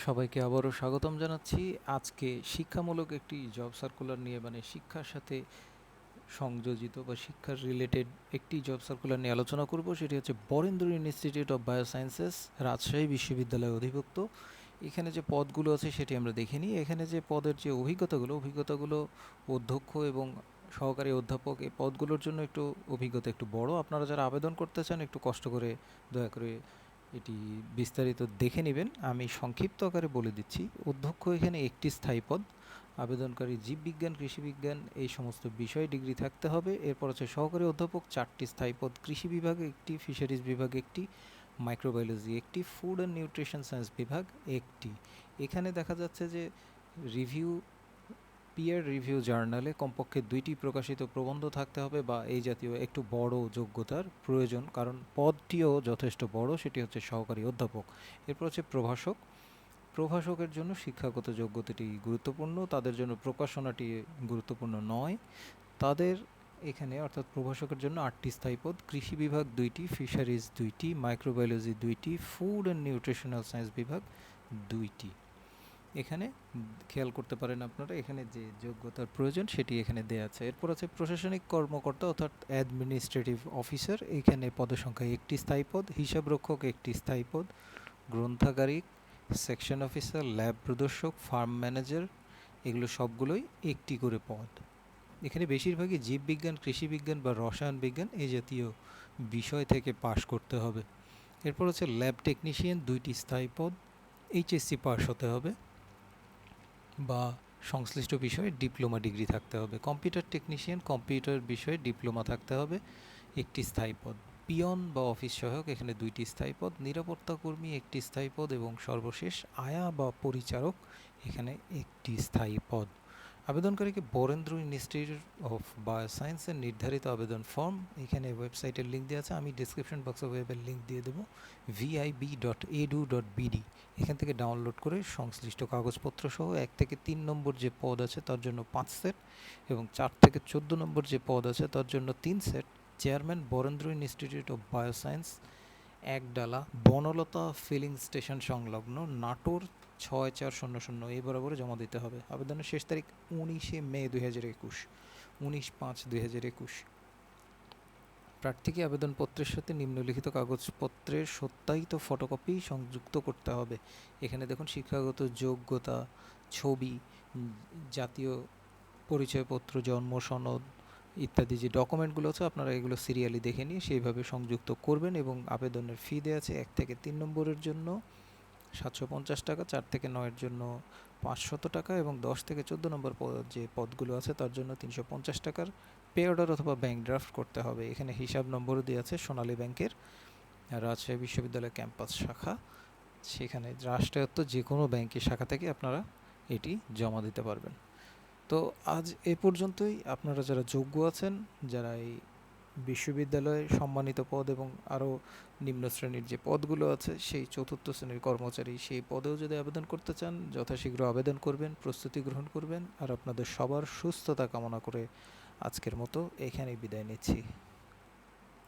সবাইকে আবারও স্বাগতম জানাচ্ছি। আজকে শিক্ষামূলক একটি জব সার্কুলার নিয়ে, মানে শিক্ষার সাথে সংযোজিত বা শিক্ষার রিলেটেড একটি জব সার্কুলার নিয়ে আলোচনা করব। সেটি হচ্ছে বরেন্দ্র ইনস্টিটিউট অফ বায়োসায়েন্সেস, রাজশাহী বিশ্ববিদ্যালয়ের অধিভুক্ত। এখানে যে পদগুলো আছে সেটি আমরা দেখে নিই। এখানে যে পদের যে অভিজ্ঞতাগুলো অধ্যক্ষ এবং সহকারী অধ্যাপক, এই পদগুলোর জন্য অভিজ্ঞতা একটু বড়। আপনারা যারা আবেদন করতে চান একটু কষ্ট করে দয়া করে এটি বিস্তারিত দেখে নেবেন। আমি সংক্ষিপ্ত আকারে বলে দিচ্ছি। অধ্যক্ষ এখানে একটি স্থায়ী পদ। আবেদনকারী জীববিজ্ঞান, কৃষিবিজ্ঞান এই সমস্ত বিষয়ে ডিগ্রি থাকতে হবে। এরপর হচ্ছে সহকারী অধ্যাপক, 4টি স্থায়ী পদ। কৃষি বিভাগে একটি, ফিশারিজ বিভাগে একটি, মাইক্রোবায়োলজি একটি, ফুড অ্যান্ড নিউট্রিশন সায়েন্স বিভাগ একটি। এখানে দেখা যাচ্ছে যে পিয়ার রিভিউ জার্নালে কমপক্ষে 2টি প্রকাশিত প্রবন্ধ থাকতে হবে বা এই জাতীয় একটু বড় যোগ্যতার প্রয়োজন, কারণ পদটিও যথেষ্ট বড়। সেটি হচ্ছে সহকারী অধ্যাপক। এরপর হচ্ছে প্রভাষকের জন্য শিক্ষাগত যোগ্যতাটি গুরুত্বপূর্ণ, তাদের জন্য প্রকাশনাটি গুরুত্বপূর্ণ নয়। তাদের এখানে অর্থাৎ প্রভাষকের জন্য 8টি স্থায়ী পদ। কৃষি বিভাগ 2টি, ফিশারিজ 2টি, মাইক্রোবায়োলজি 2টি, ফুড অ্যান্ড নিউট্রিশনাল সায়েন্স বিভাগ 2টি। এখানে খেয়াল করতে পারেন আপনারা, এখানে যে যোগ্যতার প্রয়োজন সেটি এখানে দেওয়া আছে। এরপর আছে প্রশাসনিক কর্মকর্তা অর্থাৎ অ্যাডমিনিস্ট্রেটিভ অফিসার। এখানে পদের সংখ্যা 1টি স্থায়ী পদ। হিসাবরক্ষক 1টি স্থায়ী পদ। গ্রন্থাগারিক, সেকশন অফিসার, ল্যাব প্রদর্শক, ফার্ম ম্যানেজার, এগুলো সবগুলোই 1টি করে পদ। এখানে বেশিরভাগই জীববিজ্ঞান, কৃষিবিজ্ঞান বা রসায়ন বিজ্ঞান এই জাতীয় বিষয় থেকে পাশ করতে হবে। এরপর হচ্ছে ল্যাব টেকনিশিয়ান, 2টি স্থায়ী পদ। এইচএসসি পাস হতে হবে বা সংশ্লিষ্ট বিষয়ে ডিপ্লোমা ডিগ্রি থাকতে হবে। কম্পিউটার টেকনিশিয়ান, কম্পিউটার বিষয়ে ডিপ্লোমা থাকতে হবে, 1টি স্থায়ী পদ। পিয়ন বা অফিস সহায়ক, এখানে 2টি স্থায়ী পদ। নিরাপত্তা কর্মী 1টি স্থায়ী পদ এবং সর্বশেষ আয়া বা পরিচারক, এখানে 1টি স্থায়ী পদ। আবেদনকারীকে বরেন্দ্র ইনস্টিটিউট অফ বায়োসায়েন্সের নির্ধারিত আবেদন ফর্ম, এখানে ওয়েবসাইটের লিঙ্ক দেওয়া আছে, আমি ডিসক্রিপশন বক্সে ওয়েবের লিঙ্ক দিয়ে দেবো, vib.edu.bd। এখান থেকে ডাউনলোড করে সংশ্লিষ্ট কাগজপত্র সহ 1 থেকে 3 নম্বর যে পদ আছে তার জন্য 5 সেট এবং 4 থেকে 14 নম্বর যে পদ আছে তার জন্য 3 set chairman Barendra institute of bioscience, Ekdala, Banalata filling station সংলগ্ন, নাটোর 6400 এই বরাবরে জমা দিতে হবে। আবেদনের শেষ তারিখ 19 মে 2021, 19/5/2021। প্রার্থীকে আবেদনপত্রের সাথে নিম্নলিখিত কাগজপত্রের সত্যায়িত ফটোকপি সংযুক্ত করতে হবে। এখানে দেখুন শিক্ষাগত যোগ্যতা, ছবি, জাতীয় পরিচয়পত্র, জন্ম সনদ ইত্যাদি যে ডকুমেন্টগুলো আছে আপনারা এগুলো সিরিয়ালি দেখে নিয়ে সেইভাবে সংযুক্ত করবেন। এবং আবেদনের ফি দেওয়া আছে 1 থেকে 3 নম্বরের জন্য 750 টাকা, 4 থেকে 9-এর জন্য 500 টাকা এবং 10 থেকে 14 নম্বর যে পদগুলো আছে তার জন্য 350 টাকার পে অর্ডার অথবা ব্যাংক ড্রাফট করতে হবে। এখানে হিসাব নম্বরও দেওয়া আছে সোনালী ব্যাংকের, রাজশাহী বিশ্ববিদ্যালয় ক্যাম্পাস শাখা। সেখানে রাষ্ট্রায়ত্ত যে কোনো ব্যাংকের শাখা থেকে আপনারা এটি জমা দিতে পারবেন। তো আজ এ পর্যন্তই। আপনারা যারা যোগ্য আছেন, যারা এই বিশ্ববিদ্যালয়ের সম্মানিত পদ এবং আরও নিম্ন শ্রেণীর যে পদগুলো আছে সেই 4র্থ শ্রেণীর কর্মচারী, সেই পদেও যদি আবেদন করতে চান যথাশীঘ্র আবেদন করবেন, প্রস্তুতি গ্রহণ করবেন। আর আপনাদের সবার সুস্থতা কামনা করে আজকের মতো এখানেই বিদায় নিচ্ছি।